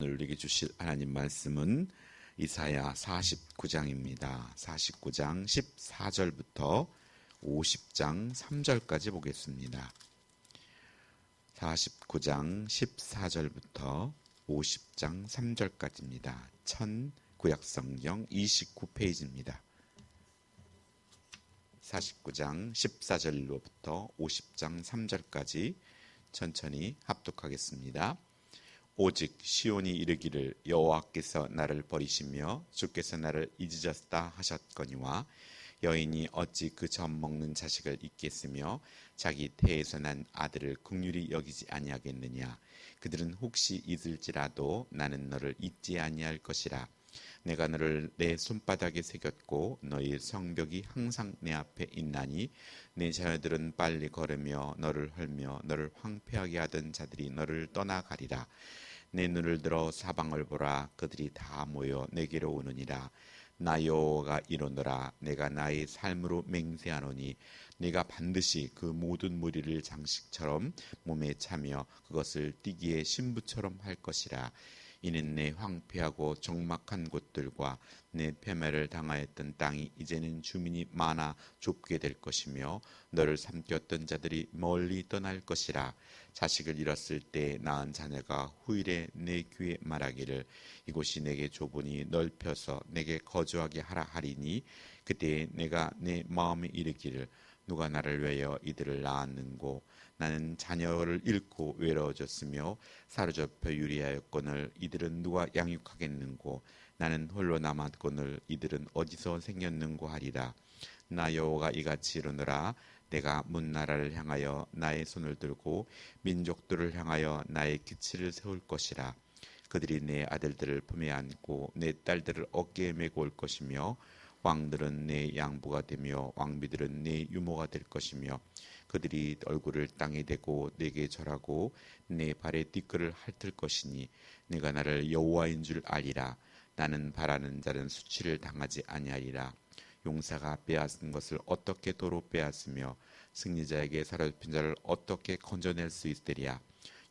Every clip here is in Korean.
오늘 우리에게 주실 하나님 말씀은 이사야 49장입니다. 49장 14절부터 50장 3절까지 보겠습니다. 49장 14절부터 50장 3절까지입니다. 구약성경 29페이지입니다. 49장 14절로부터 50장 3절까지 천천히 합독하겠습니다. 오직 시온이 이르기를 여호와께서 나를 버리시며 주께서 나를 잊으셨다 하셨거니와 여인이 어찌 그 젖 먹는 자식을 잊겠으며 자기 태에서 난 아들을 긍휼히 여기지 아니하겠느냐. 그들은 혹시 잊을지라도 나는 너를 잊지 아니할 것이라. 내가 너를 내 손바닥에 새겼고 너희 성벽이 항상 내 앞에 있나니 내 자녀들은 빨리 걸으며 너를 헐며 너를 황폐하게 하던 자들이 너를 떠나가리라. 내 눈을 들어 사방을 보라. 그들이 다 모여 내게로 오느니라. 나 여호와가 이르노라. 내가 나의 삶으로 맹세하노니 내가 반드시 그 모든 무리를 장식처럼 몸에 차며 그것을 띠기의 신부처럼 할 것이라. 이는 내 황폐하고 적막한 곳들과 내 패매를 당하였던 땅이 이제는 주민이 많아 좁게 될 것이며 너를 삼켰던 자들이 멀리 떠날 것이라. 자식을 잃었을 때 낳은 자녀가 후일에 내 귀에 말하기를 이곳이 내게 좁으니 넓혀서 내게 거주하게 하라 하리니 그때 내가 내 마음에 이르기를 누가 나를 위하여 이들을 낳았는고. 나는 자녀를 잃고 외로워졌으며 사로잡혀 유리하였거늘 이들은 누가 양육하겠는고. 나는 홀로 남았거늘 이들은 어디서 생겼는고 하리라. 나 여호와가 이같이 이르노라. 내가 문 나라를 향하여 나의 손을 들고 민족들을 향하여 나의 기치를 세울 것이라. 그들이 내 아들들을 품에 안고 내 딸들을 어깨에 메고 올 것이며 왕들은 내 양부가 되며 왕비들은 내 유모가 될 것이며 그들이 얼굴을 땅에 대고 내게 절하고 내 발에 띠끌을 핥을 것이니 내가 나를 여호와인 줄 알리라. 나는 바라는 자는 수치를 당하지 아니하리라. 용사가 빼앗은 것을 어떻게 도로 빼앗으며 승리자에게 사로잡힌 자를 어떻게 건져낼 수 있으리야.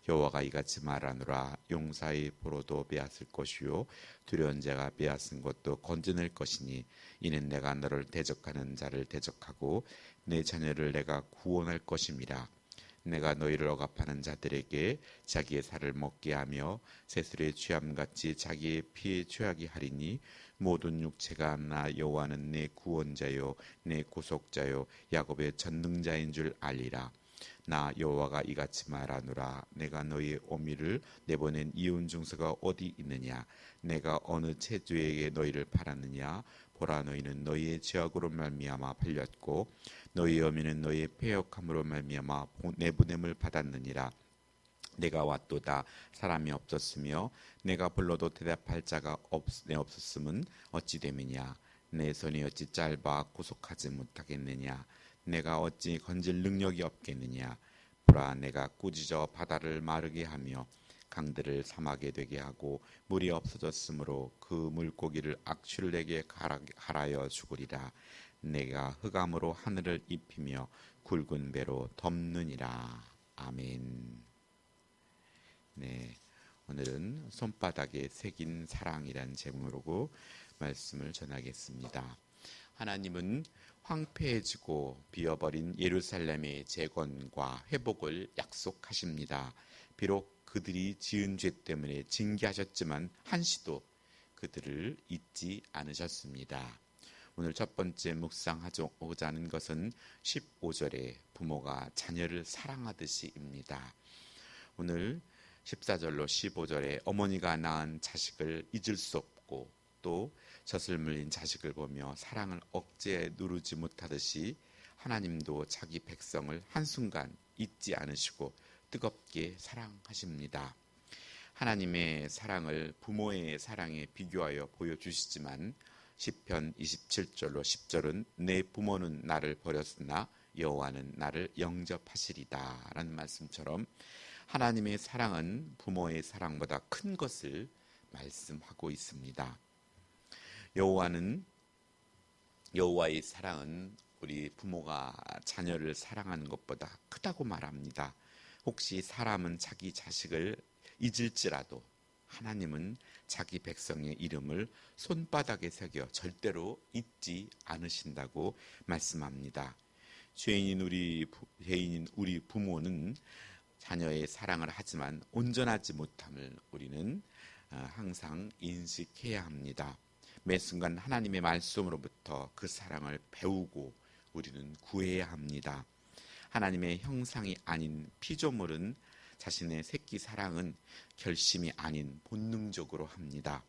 여호와가 이같이 말하노라. 용사의 포로도 빼앗을 것이요 두려운 자가 빼앗은 것도 건져낼 것이니 이는 내가 너를 대적하는 자를 대적하고 내 자녀를 내가 구원할 것임이라. 내가 너희를 억압하는 자들에게 자기의 살을 먹게 하며 새술의 취함같이 자기의 피에 취하게 하리니 모든 육체가 나 여호와는 내 구원자요 내 구속자요 야곱의 전능자인 줄 알리라. 나 여호와가 이같이 말하노라. 내가 너희의 어미를 내보낸 이혼 중서가 어디 있느냐. 내가 어느 체주에게 너희를 팔았느냐. 보라, 너희는 너희의 죄악으로 말미암아 팔렸고 너희의 어미는 너희의 패역함으로 말미암아 내보냄을 받았느니라. 내가 왔도다 사람이 없었으며 내가 불러도 대답할 자가 없었음은 어찌 됨이냐. 내 손이 어찌 짧아 구속하지 못하겠느냐. 내가 어찌 건질 능력이 없겠느냐. 보라, 내가 꾸짖어 바다를 마르게 하며 강들을 사막에 되게 하고 물이 없어졌으므로 그 물고기를 악취를내게 하라여 죽으리라. 내가 흑암으로 하늘을 입히며 굵은 배로 덮느니라. 아멘. 네, 오늘은 손바닥에 새긴 사랑이란 제목으로 말씀을 전하겠습니다. 하나님은 황폐해지고 비어버린 예루살렘의 재건과 회복을 약속하십니다. 비록 그들이 지은 죄 때문에 징계하셨지만 한시도 그들을 잊지 않으셨습니다. 오늘 첫 번째 묵상하고자 하는 것은 15절에 부모가 자녀를 사랑하듯이입니다. 오늘 14절로 15절에 어머니가 낳은 자식을 잊을 수 없고 또 젖을 물린 자식을 보며 사랑을 억제에 누르지 못하듯이 하나님도 자기 백성을 한순간 잊지 않으시고 뜨겁게 사랑하십니다. 하나님의 사랑을 부모의 사랑에 비교하여 보여주시지만 시편 27절로 10절은 내 부모는 나를 버렸으나 여호와는 나를 영접하시리다 라는 말씀처럼 하나님의 사랑은 부모의 사랑보다 큰 것을 말씀하고 있습니다. 여호와의 사랑은 우리 부모가 자녀를 사랑하는 것보다 크다고 말합니다. 혹시 사람은 자기 자식을 잊을지라도 하나님은 자기 백성의 이름을 손바닥에 새겨 절대로 잊지 않으신다고 말씀합니다. 죄인인 우리 부모는 자녀의 사랑을 하지만 온전하지 못함을 우리는 항상 인식해야 합니다. 매 순간 하나님의 말씀으로부터 그 사랑을 배우고 우리는 구해야 합니다. 하나님의 형상이 아닌 피조물은 자신의 새끼 사랑은 결심이 아닌 본능적으로 합니다.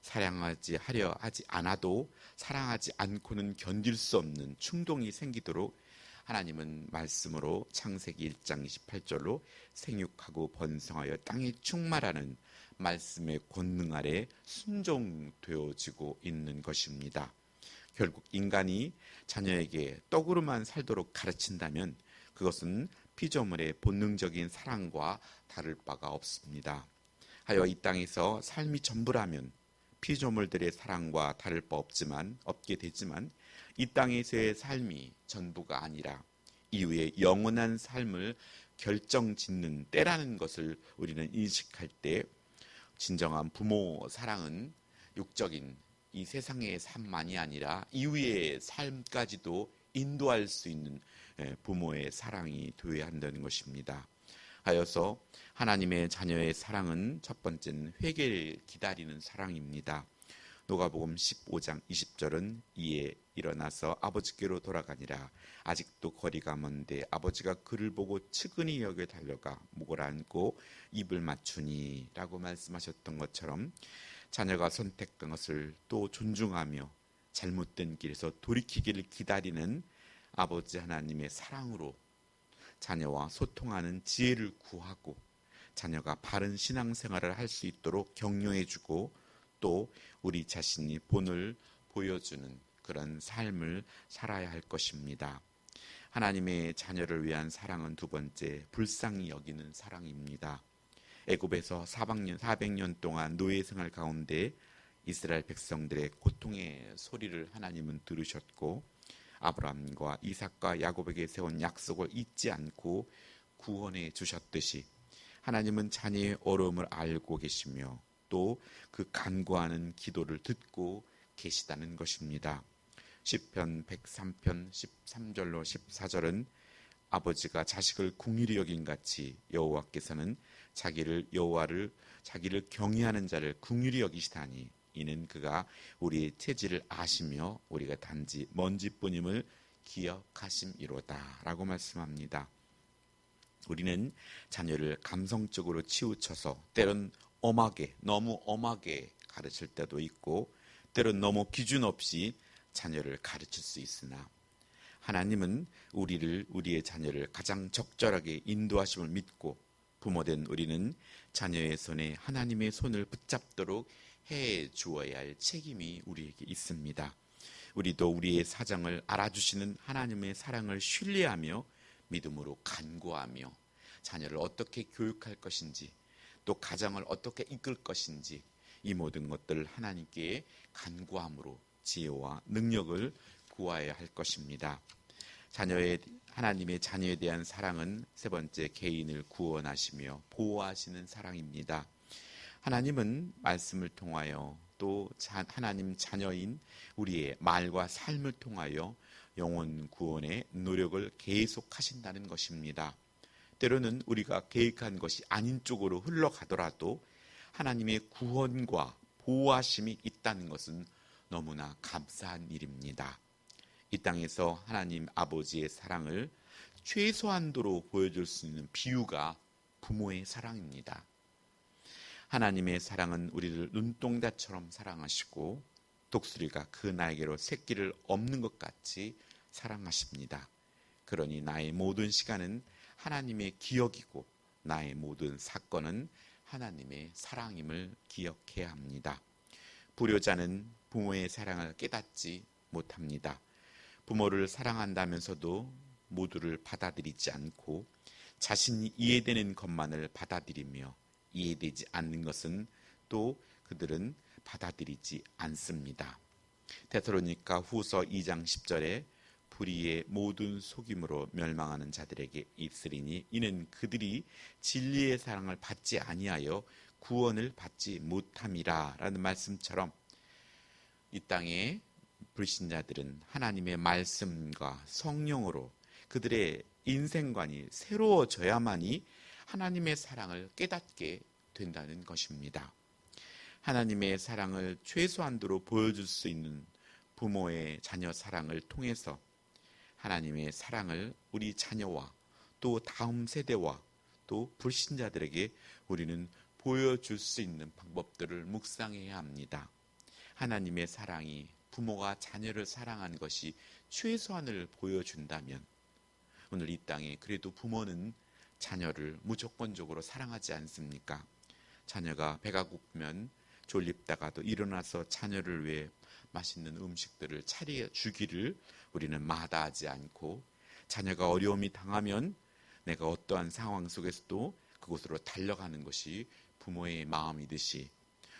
사랑하지 하려 하지 않아도 사랑하지 않고는 견딜 수 없는 충동이 생기도록 하나님은 말씀으로 창세기 1장 28절로 생육하고 번성하여 땅에 충만하는 말씀의 권능 아래 순종되어지고 있는 것입니다. 결국 인간이 자녀에게 떡으로만 살도록 가르친다면 그것은 피조물의 본능적인 사랑과 다를 바가 없습니다. 하여 이 땅에서 삶이 전부라면 피조물들의 사랑과 다를 바 없게 되지만 이 땅에서의 삶이 전부가 아니라 이후의 영원한 삶을 결정짓는 때라는 것을 우리는 인식할 때 진정한 부모 사랑은 육적인 이 세상의 삶만이 아니라 이후의 삶까지도 인도할 수 있는 부모의 사랑이 되어야 한다는 것입니다. 하여서 하나님의 자녀의 사랑은 첫 번째는 회개를 기다리는 사랑입니다. 누가복음 15장 20절은 이에 일어나서 아버지께로 돌아가니라. 아직도 거리가 먼데 아버지가 그를 보고 측은히 여겨 달려가 목을 안고 입을 맞추니 라고 말씀하셨던 것처럼 자녀가 선택한 것을 또 존중하며 잘못된 길에서 돌이키기를 기다리는 아버지 하나님의 사랑으로 자녀와 소통하는 지혜를 구하고 자녀가 바른 신앙생활을 할 수 있도록 격려해주고 또 우리 자신이 본을 보여주는 그런 삶을 살아야 할 것입니다. 하나님의 자녀를 위한 사랑은 두 번째, 불쌍히 여기는 사랑입니다. 애굽에서 400년 동안 노예 생활 가운데 이스라엘 백성들의 고통의 소리를 하나님은 들으셨고 아브라함과 이삭과 야곱에게 세운 약속을 잊지 않고 구원해 주셨듯이 하나님은 자녀의 어려움을 알고 계시며 또 그 간구하는 기도를 듣고 계시다는 것입니다. 시편 103편 13절로 14절은 아버지가 자식을 긍휼히 여긴 같이 여호와께서는 자기를 경외하는 자를 긍휼히 여기시다니 이는 그가 우리의 체질을 아시며 우리가 단지 먼지뿐임을 기억하심이로다 라고 말씀합니다. 우리는 자녀를 감성적으로 치우쳐서 때론 너무 엄하게 가르칠 때도 있고 때론 너무 기준 없이 자녀를 가르칠 수 있으나 하나님은 우리의 자녀를 가장 적절하게 인도하심을 믿고 부모된 우리는 자녀의 손에 하나님의 손을 붙잡도록 해 주어야 할 책임이 우리에게 있습니다. 우리도 우리의 사정을 알아주시는 하나님의 사랑을 신뢰하며 믿음으로 간구하며 자녀를 어떻게 교육할 것인지 또 가정을 어떻게 이끌 것인지 이 모든 것들을 하나님께 간구함으로 지혜와 능력을 구하여야 할 것입니다. 하나님의 자녀에 대한 사랑은 세 번째, 개인을 구원하시며 보호하시는 사랑입니다. 하나님은 말씀을 통하여 또 하나님 자녀인 우리의 말과 삶을 통하여 영혼 구원의 노력을 계속하신다는 것입니다. 때로는 우리가 계획한 것이 아닌 쪽으로 흘러가더라도 하나님의 구원과 보호하심이 있다는 것은 너무나 감사한 일입니다. 이 땅에서 하나님 아버지의 사랑을 최소한도로 보여줄 수 있는 비유가 부모의 사랑입니다. 하나님의 사랑은 우리를 눈동자처럼 사랑하시고 독수리가 그 날개로 새끼를 엎는 것 같이 사랑하십니다. 그러니 나의 모든 시간은 하나님의 기억이고 나의 모든 사건은 하나님의 사랑임을 기억해야 합니다. 불효자는 부모의 사랑을 깨닫지 못합니다. 부모를 사랑한다면서도 모두를 받아들이지 않고 자신이 이해되는 것만을 받아들이며 이해되지 않는 것은 또 그들은 받아들이지 않습니다. 데살로니가 후서 2장 10절에 불의의 모든 속임으로 멸망하는 자들에게 있으리니 이는 그들이 진리의 사랑을 받지 아니하여 구원을 받지 못함이라 라는 말씀처럼 이 땅에 불신자들은 하나님의 말씀과 성령으로 그들의 인생관이 새로워져야만이 하나님의 사랑을 깨닫게 된다는 것입니다. 하나님의 사랑을 최소한도로 보여줄 수 있는 부모의 자녀 사랑을 통해서 하나님의 사랑을 우리 자녀와 또 다음 세대와 또 불신자들에게 우리는 보여줄 수 있는 방법들을 묵상해야 합니다. 하나님의 사랑이 부모가 자녀를 사랑하는 것이 최소한을 보여준다면 오늘 이 땅에 그래도 부모는 자녀를 무조건적으로 사랑하지 않습니까? 자녀가 배가 고프면 졸립다가도 일어나서 자녀를 위해 맛있는 음식들을 차려주기를 우리는 마다하지 않고 자녀가 어려움이 당하면 내가 어떠한 상황 속에서도 그곳으로 달려가는 것이 부모의 마음이듯이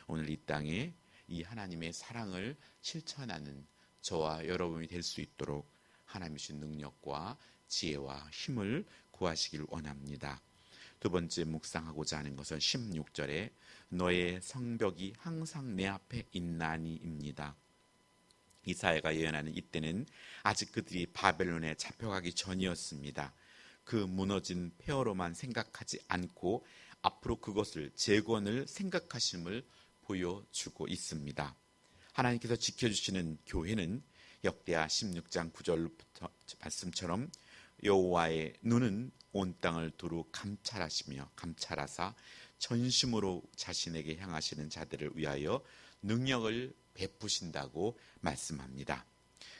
오늘 이 땅에 이 하나님의 사랑을 실천하는 저와 여러분이 될 수 있도록 하나님의 주신 능력과 지혜와 힘을 구하시길 원합니다. 두 번째 묵상하고자 하는 것은 16절에 너의 성벽이 항상 내 앞에 있나니입니다. 이사야가 예언하는 이때는 아직 그들이 바벨론에 잡혀가기 전이었습니다. 그 무너진 폐허로만 생각하지 않고 앞으로 그것을 재건을 생각하심을 보여주고 있습니다. 하나님께서 지켜주시는 교회는 역대하 16장 9절부터 말씀처럼 여호와의 눈은 온 땅을 두루 감찰하사 전심으로 자신에게 향하시는 자들을 위하여 능력을 베푸신다고 말씀합니다.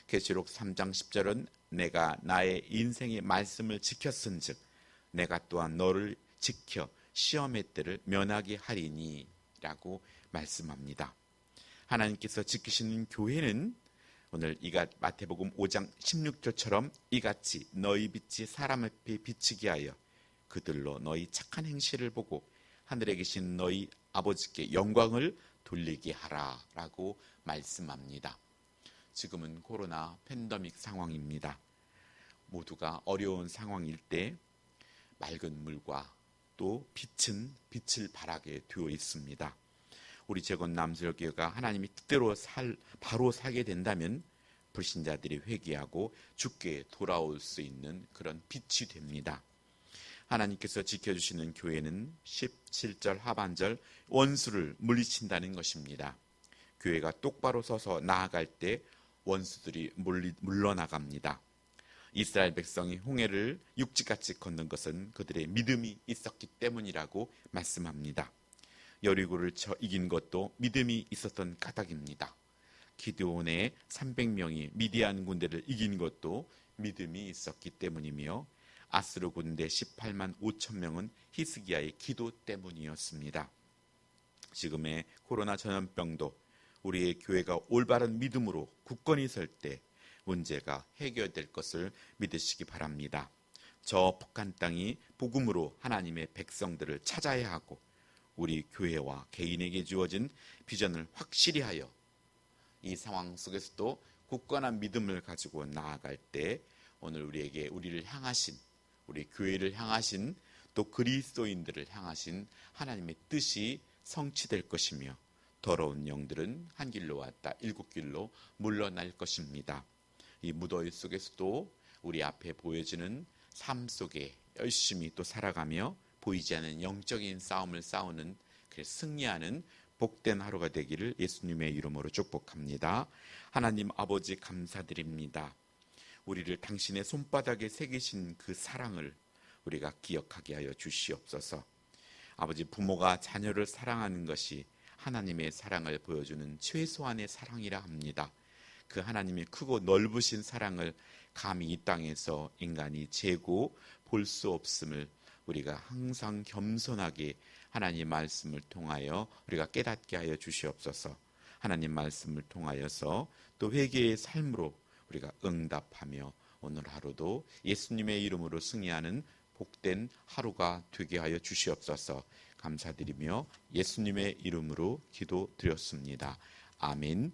계시록 3장 10절은 내가 나의 인생의 말씀을 지켰은즉 내가 또한 너를 지켜 시험의 때를 면하게 하리니 라고 말씀합니다. 하나님께서 지키시는 교회는 오늘 마태복음 5장 16절처럼 이같이 너희 빛이 사람 앞에 비치게 하여 그들로 너희 착한 행실을 보고 하늘에 계신 너희 아버지께 영광을 돌리게 하라 라고 말씀합니다. 지금은 코로나 팬데믹 상황입니다. 모두가 어려운 상황일 때 맑은 물과 또 빛은 빛을 발하게 되어 있습니다. 우리 재건남설교회가 하나님이 뜻대로 바로 살게 된다면 불신자들이 회개하고 주께 돌아올 수 있는 그런 빛이 됩니다. 하나님께서 지켜주시는 교회는 17절 하반절 원수를 물리친다는 것입니다. 교회가 똑바로 서서 나아갈 때 원수들이 물러나갑니다. 이스라엘 백성이 홍해를 육지같이 건넌 것은 그들의 믿음이 있었기 때문이라고 말씀합니다. 여리고를 이긴 것도 믿음이 있었던 까닭입니다. 기드온의 300명이 미디안 군대를 이긴 것도 믿음이 있었기 때문이며 아스르 군대 18만 5천 명은 히스기야의 기도 때문이었습니다. 지금의 코로나 전염병도 우리의 교회가 올바른 믿음으로 굳건히 설 때 문제가 해결될 것을 믿으시기 바랍니다. 저 북한 땅이 복음으로 하나님의 백성들을 찾아야 하고 우리 교회와 개인에게 주어진 비전을 확실히 하여 이 상황 속에서도 굳건한 믿음을 가지고 나아갈 때 오늘 우리를 향하신 우리 교회를 향하신 또 그리스도인들을 향하신 하나님의 뜻이 성취될 것이며 더러운 영들은 한 길로 왔다 일곱 길로 물러날 것입니다. 이 무더위 속에서도 우리 앞에 보여지는 삶 속에 열심히 또 살아가며 보이지 않는 영적인 싸움을 싸우는 승리하는 복된 하루가 되기를 예수님의 이름으로 축복합니다. 하나님 아버지 감사드립니다. 우리를 당신의 손바닥에 새기신 그 사랑을 우리가 기억하게 하여 주시옵소서. 아버지, 부모가 자녀를 사랑하는 것이 하나님의 사랑을 보여주는 최소한의 사랑이라 합니다. 그 하나님의 크고 넓으신 사랑을 감히 이 땅에서 인간이 재고 볼 수 없음을 우리가 항상 겸손하게 하나님 말씀을 통하여 우리가 깨닫게 하여 주시옵소서. 하나님 말씀을 통하여서 또 회개의 삶으로 우리가 응답하며 오늘 하루도 예수님의 이름으로 승리하는 복된 하루가 되게 하여 주시옵소서. 감사드리며 예수님의 이름으로 기도드렸습니다. 아멘.